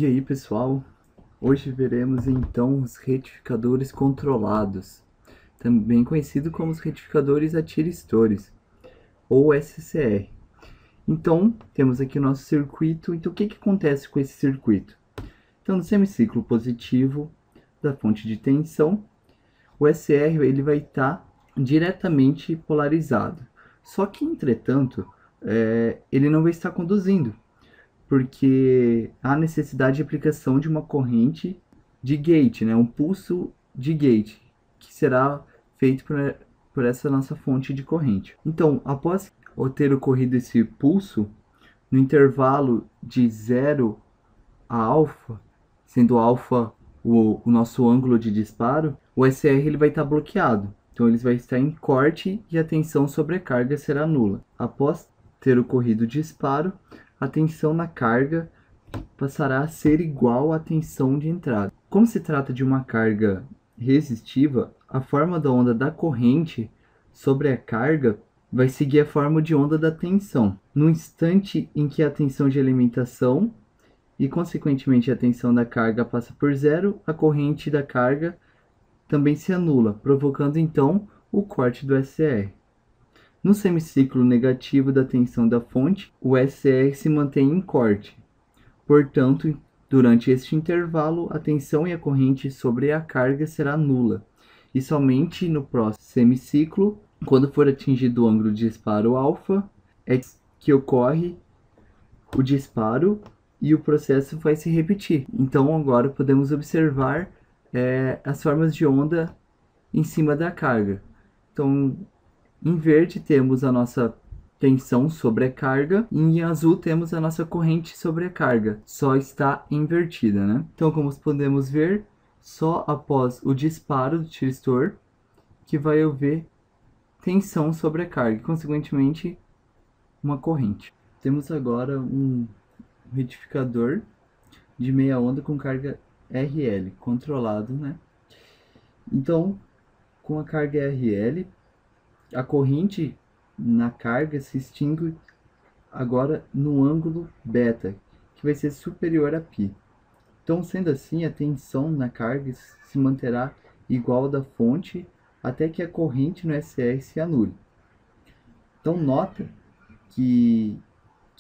E aí, pessoal? Hoje veremos então os retificadores controlados, também conhecido como os retificadores atiristores, ou SCR. Então, temos aqui o nosso circuito. Então, o que acontece com esse circuito? Então, no semiciclo positivo da fonte de tensão, o SR ele vai estar diretamente polarizado. Só que, entretanto, ele não vai estar conduzindo, porque há necessidade de aplicação de uma corrente de gate, né? Um pulso de gate, que será feito por essa nossa fonte de corrente. Então, após ter ocorrido esse pulso, no intervalo de 0 a alfa, sendo alfa o nosso ângulo de disparo, o SR ele vai estar bloqueado. Então ele vai estar em corte e a tensão sobre a carga será nula. Após ter ocorrido o disparo, a tensão na carga passará a ser igual à tensão de entrada. Como se trata de uma carga resistiva, a forma da onda da corrente sobre a carga vai seguir a forma de onda da tensão. No instante em que a tensão de alimentação e, consequentemente, a tensão da carga passa por zero, a corrente da carga também se anula, provocando então o corte do SR. No semiciclo negativo da tensão da fonte, o SR se mantém em corte. Portanto, durante este intervalo, a tensão e a corrente sobre a carga será nula. E somente no próximo semiciclo, quando for atingido o ângulo de disparo alfa, é que ocorre o disparo e o processo vai se repetir. Então agora podemos observar as formas de onda em cima da carga. Então, em verde temos a nossa tensão sobre a carga, e em azul temos a nossa corrente sobre a carga, só está invertida, né? Então, como podemos ver, só após o disparo do tiristor que vai haver tensão sobre a carga, e consequentemente uma corrente. Temos agora um retificador de meia onda com carga RL, controlado, né? Então, com a carga RL, a corrente na carga se extingue agora no ângulo beta, que vai ser superior a π. Então, sendo assim, a tensão na carga se manterá igual à da fonte até que a corrente no SR se anule. Então, nota que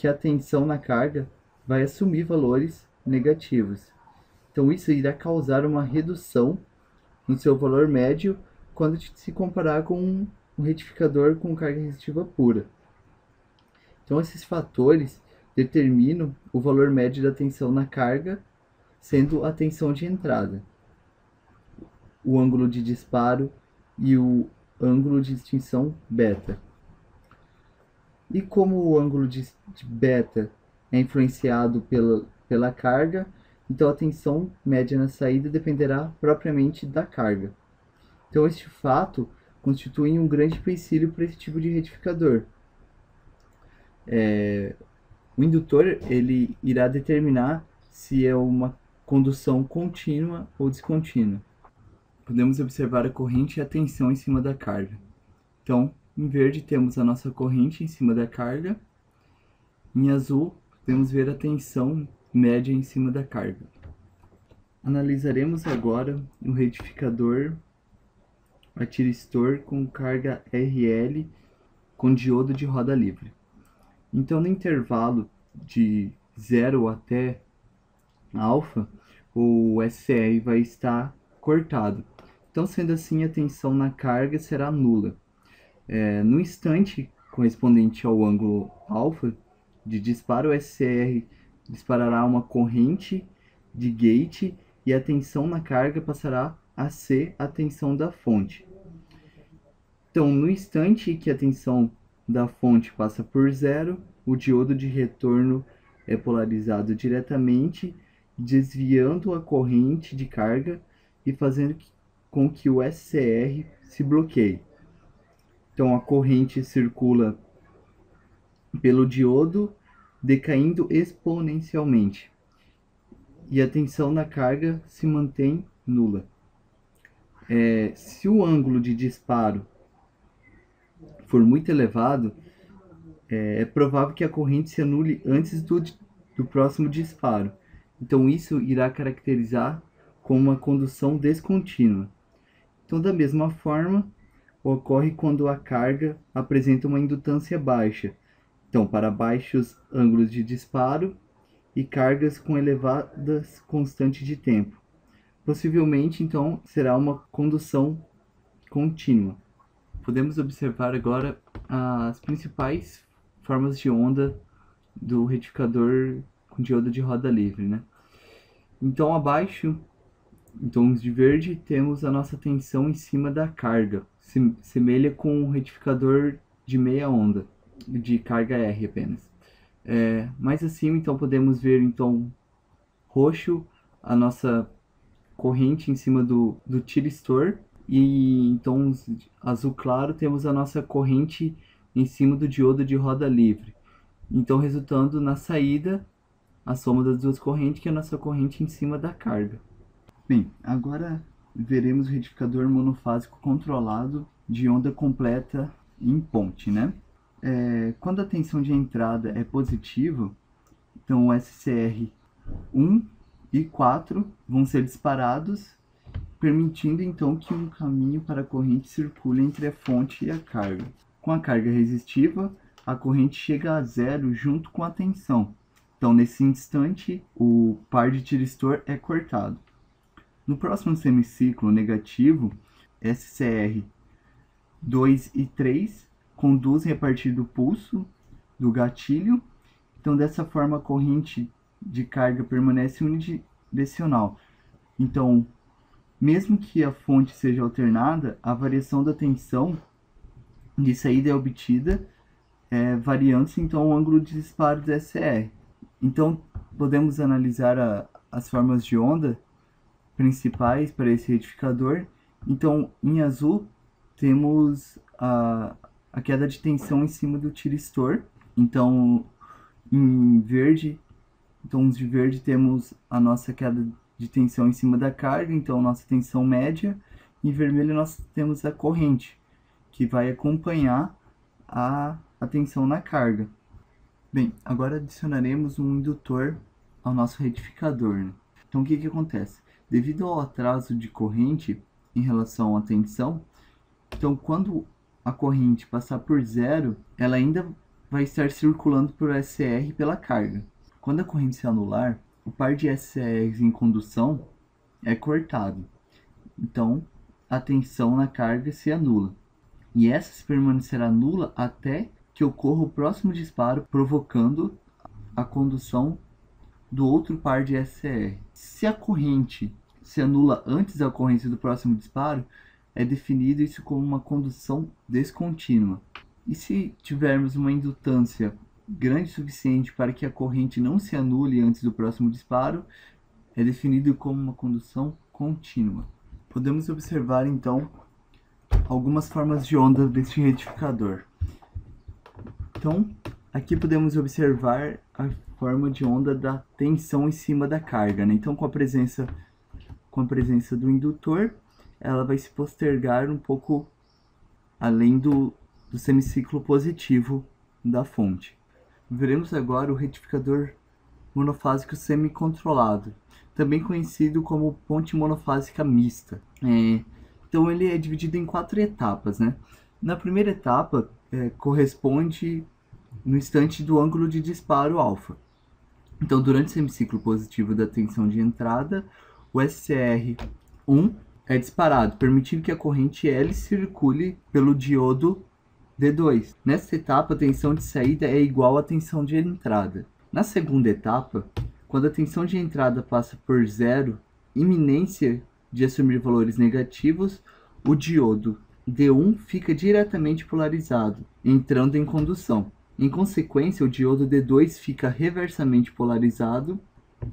a tensão na carga vai assumir valores negativos. Então, isso irá causar uma redução no seu valor médio quando se comparar com um retificador com carga resistiva pura. Então, esses fatores determinam o valor médio da tensão na carga, sendo a tensão de entrada, o ângulo de disparo e o ângulo de extinção beta. E como o ângulo de beta é influenciado pela carga, então a tensão média na saída dependerá propriamente da carga. Então este fato constitui um grande empecilho para esse tipo de retificador. O indutor ele irá determinar se é uma condução contínua ou descontínua. Podemos observar a corrente e a tensão em cima da carga. Então, em verde temos a nossa corrente em cima da carga. Em azul, podemos ver a tensão média em cima da carga. Analisaremos agora o retificador atiristor com carga RL com diodo de roda livre. Então, no intervalo de 0 até alfa, o SR vai estar cortado. Então, sendo assim, a tensão na carga será nula. No instante correspondente ao ângulo alfa de disparo, o SR disparará uma corrente de gate e a tensão na carga passará a ser a tensão da fonte. Então, no instante que a tensão da fonte passa por zero, o diodo de retorno é polarizado diretamente, desviando a corrente de carga e fazendo com que o SCR se bloqueie. Então, a corrente circula pelo diodo, decaindo exponencialmente, e a tensão na carga se mantém nula. Se o ângulo de disparo for muito elevado, é provável que a corrente se anule antes do próximo disparo. Então isso irá caracterizar como uma condução descontínua. Então, da mesma forma, ocorre quando a carga apresenta uma indutância baixa. Então, para baixos ângulos de disparo e cargas com elevadas constantes de tempo. Possivelmente, então, será uma condução contínua. Podemos observar agora as principais formas de onda do retificador com diodo de roda livre, né? Então, abaixo, em tons de verde, temos a nossa tensão em cima da carga. Semelha com um retificador de meia onda, de carga R apenas. Mais acima, então, podemos ver em tom roxo a nossa corrente em cima do tiristor. E em tons azul claro temos a nossa corrente em cima do diodo de roda livre. Então, resultando na saída, a soma das duas correntes, que é a nossa corrente em cima da carga. Bem, agora veremos o retificador monofásico controlado de onda completa em ponte, né? Quando a tensão de entrada é positiva, então o SCR 1 e 4 vão ser disparados, permitindo então que um caminho para a corrente circule entre a fonte e a carga. Com a carga resistiva, a corrente chega a zero junto com a tensão. Então, nesse instante, o par de tiristor é cortado. No próximo semiciclo negativo, SCR 2 e 3 conduzem a partir do pulso do gatilho. Então, dessa forma, a corrente de carga permanece unidirecional. Então, mesmo que a fonte seja alternada, a variação da tensão de saída é obtida, variando-se então o ângulo de disparo do SCR. Então, podemos analisar as formas de onda principais para esse retificador. Então, em azul, temos a queda de tensão em cima do tiristor. Então, em verde, tons de verde, temos a nossa queda de tensão em cima da carga, então nossa tensão média. Em vermelho, nós temos a corrente, que vai acompanhar a tensão na carga. Bem, agora adicionaremos um indutor ao nosso retificador, né? Então, o que acontece? Devido ao atraso de corrente em relação à tensão, então quando a corrente passar por zero, ela ainda vai estar circulando por SCR pela carga. Quando a corrente se anular, o par de SCRs em condução é cortado. Então, a tensão na carga se anula. E essa permanecerá nula até que ocorra o próximo disparo, provocando a condução do outro par de SCR. Se a corrente se anula antes da ocorrência do próximo disparo, é definido isso como uma condução descontínua. E se tivermos uma indutância grande o suficiente para que a corrente não se anule antes do próximo disparo, é definido como uma condução contínua. Podemos observar então algumas formas de onda deste retificador. Então, aqui podemos observar a forma de onda da tensão em cima da carga, né? Então, com a presença do indutor, ela vai se postergar um pouco além do semiciclo positivo da fonte. Veremos agora o retificador monofásico semicontrolado, também conhecido como ponte monofásica mista. Então ele é dividido em 4 etapas, né? Na primeira etapa, corresponde no instante do ângulo de disparo alfa. Então, durante o semiciclo positivo da tensão de entrada, o SCR1 é disparado, permitindo que a corrente L circule pelo diodo D2. Nessa etapa, a tensão de saída é igual à tensão de entrada. Na segunda etapa, quando a tensão de entrada passa por zero, iminência de assumir valores negativos, o diodo D1 fica diretamente polarizado, entrando em condução. Em consequência, o diodo D2 fica reversamente polarizado,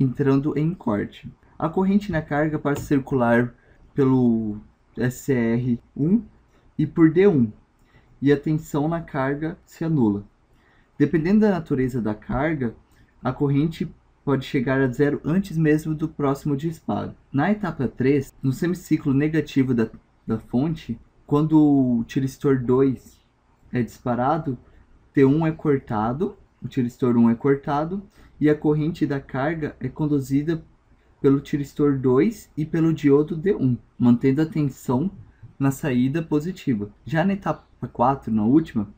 entrando em corte. A corrente na carga passa a circular pelo SCR1 e por D1, e a tensão na carga se anula. Dependendo da natureza da carga, a corrente pode chegar a zero antes mesmo do próximo disparo. Na etapa 3, no semiciclo negativo da fonte, quando o tiristor 2 é disparado, T1 é cortado o tiristor 1 é cortado e a corrente da carga é conduzida pelo tiristor 2 e pelo diodo D1, mantendo a tensão na saída positiva. Já na etapa 4, na última,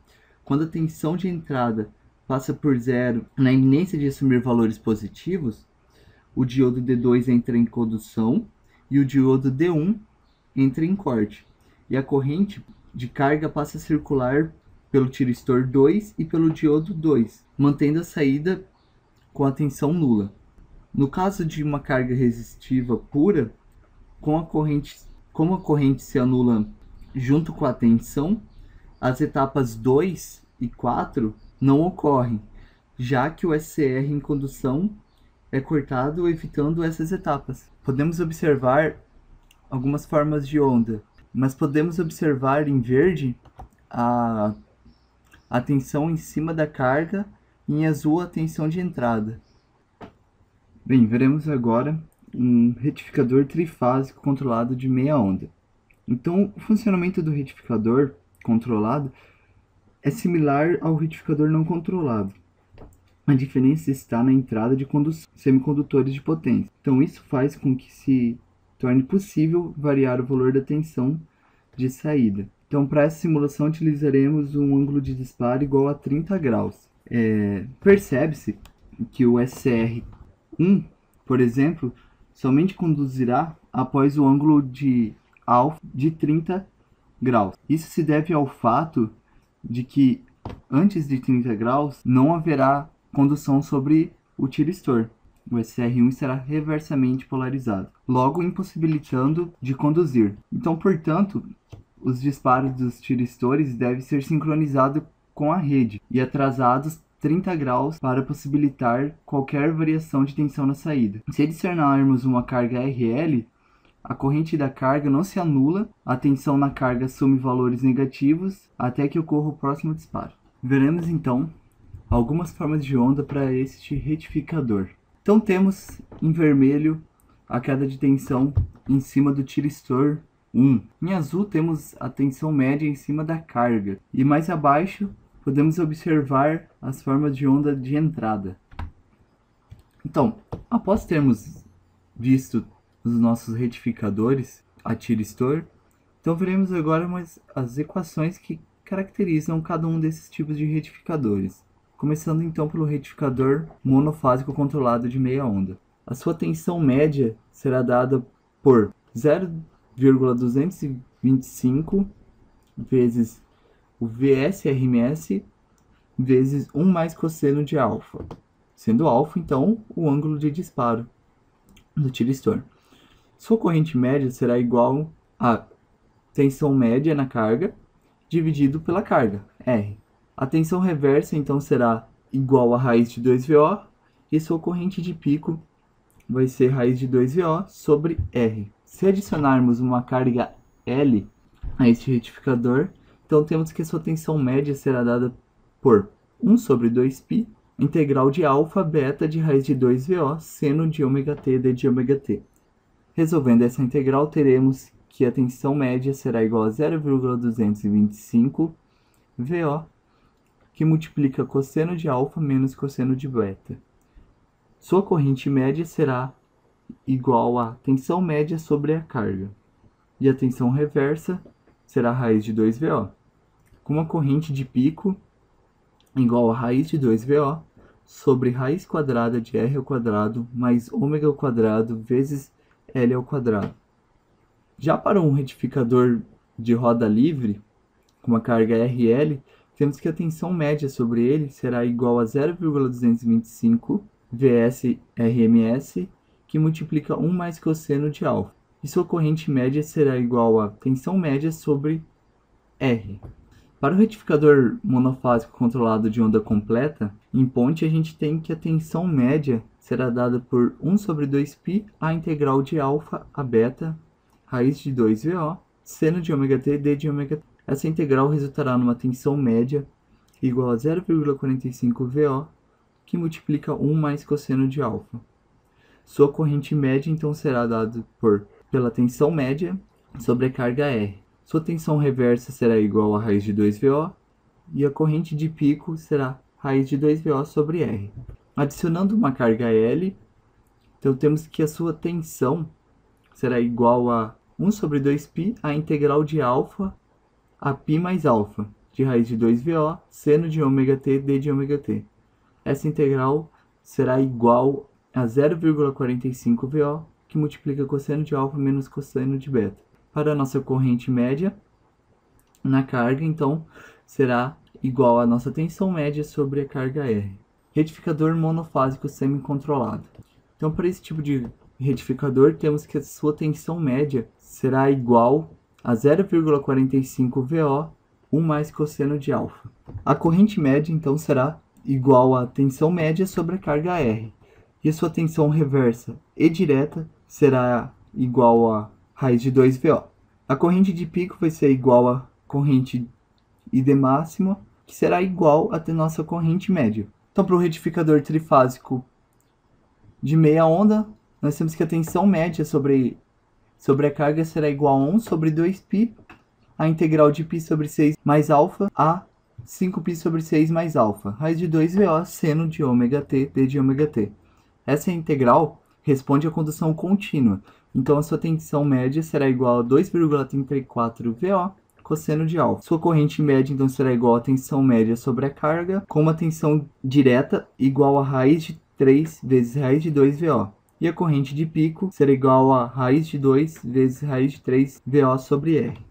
quando a tensão de entrada passa por zero na iminência de assumir valores positivos, o diodo D2 entra em condução e o diodo D1 entra em corte. E a corrente de carga passa a circular pelo tiristor 2 e pelo diodo 2, mantendo a saída com a tensão nula. No caso de uma carga resistiva pura, como a corrente se anula junto com a tensão, as etapas 2 e 4 não ocorrem, já que o SCR em condução é cortado, evitando essas etapas. Podemos observar algumas formas de onda, mas podemos observar em verde a tensão em cima da carga e em azul a tensão de entrada. Bem, veremos agora um retificador trifásico controlado de meia onda. Então, o funcionamento do retificador controlado é similar ao retificador não controlado. A diferença está na entrada de semicondutores de potência. Então, isso faz com que se torne possível variar o valor da tensão de saída. Então, para essa simulação, utilizaremos um ângulo de disparo igual a 30 graus. Percebe-se que o SCR1, por exemplo, somente conduzirá após o ângulo de alfa de 30 graus. Isso se deve ao fato de que antes de 30 graus não haverá condução sobre o tiristor. O SCR1 será reversamente polarizado, logo impossibilitando de conduzir. Então, portanto, os disparos dos tiristores devem ser sincronizados com a rede e atrasados 30 graus para possibilitar qualquer variação de tensão na saída. Se adicionarmos uma carga RL, a corrente da carga não se anula, a tensão na carga assume valores negativos até que ocorra o próximo disparo. Veremos então algumas formas de onda para este retificador. Então temos em vermelho a queda de tensão em cima do tiristor 1. Em azul temos a tensão média em cima da carga. E mais abaixo podemos observar as formas de onda de entrada. Então, após termos visto os nossos retificadores a tiristor, então veremos agora as equações que caracterizam cada um desses tipos de retificadores. Começando então pelo retificador monofásico controlado de meia onda. A sua tensão média será dada por 0,225 vezes o VS-RMS vezes 1 mais cosseno de alfa, sendo alfa então o ângulo de disparo do tiristor. Sua corrente média será igual a tensão média na carga dividido pela carga, R. A tensão reversa então será igual a raiz de 2VO e sua corrente de pico vai ser raiz de 2VO sobre R. Se adicionarmos uma carga L a este retificador, então temos que a sua tensão média será dada por 1 sobre 2π, integral de alfa beta de raiz de 2VO, seno de ômega-t d de ômega-t. Resolvendo essa integral, teremos que a tensão média será igual a 0,225 VO, que multiplica cosseno de alfa menos cosseno de beta. Sua corrente média será igual a tensão média sobre a carga. E a tensão reversa será a raiz de 2VO. Com uma corrente de pico igual a raiz de 2VO sobre raiz quadrada de R ao quadrado mais ômega ao quadrado vezes L ao quadrado. Já para um retificador de roda livre, com uma carga RL, temos que a tensão média sobre ele será igual a 0,225 VS-RMS, que multiplica 1 mais cosseno de alfa. E sua corrente média será igual a tensão média sobre R. Para o retificador monofásico controlado de onda completa, em ponte a gente tem que a tensão média será dada por 1 sobre 2π a integral de alfa a beta, raiz de 2VO, seno de ômega-t d de ômega-t. Essa integral resultará numa tensão média igual a 0,45 VO, que multiplica 1 mais cosseno de alfa. Sua corrente média então será dada pela tensão média sobre a carga R. Sua tensão reversa será igual a raiz de 2VO e a corrente de pico será raiz de 2VO sobre R. Adicionando uma carga L, então temos que a sua tensão será igual a 1 sobre 2π a integral de alfa a π mais alfa, de raiz de 2VO, seno de ômega t, d de ômega t. Essa integral será igual a 0,45 VO, que multiplica cosseno de alfa menos cosseno de beta. Para a nossa corrente média na carga, então, será igual a nossa tensão média sobre a carga R. Retificador monofásico semi-controlado. Então, para esse tipo de retificador, temos que a sua tensão média será igual a 0,45 VO, 1 mais cosseno de alfa. A corrente média, então, será igual à tensão média sobre a carga R. E a sua tensão reversa e direta será igual a raiz de 2VO. A corrente de pico vai ser igual à corrente ID máxima, que será igual à nossa corrente média. Então, para o retificador trifásico de meia onda, nós temos que a tensão média sobre a carga será igual a 1 sobre 2π, a integral de π sobre 6 mais alfa, a 5π sobre 6 mais alfa, raiz de 2VO, seno de ômega t, d de ômega t. Essa integral responde à condução contínua, então a sua tensão média será igual a 2,34 VO, cosseno de alfa. Sua corrente média, então, será igual à tensão média sobre a carga, com uma tensão direta igual a raiz de 3 vezes raiz de 2VO. E a corrente de pico será igual a raiz de 2 vezes raiz de 3 VO sobre R.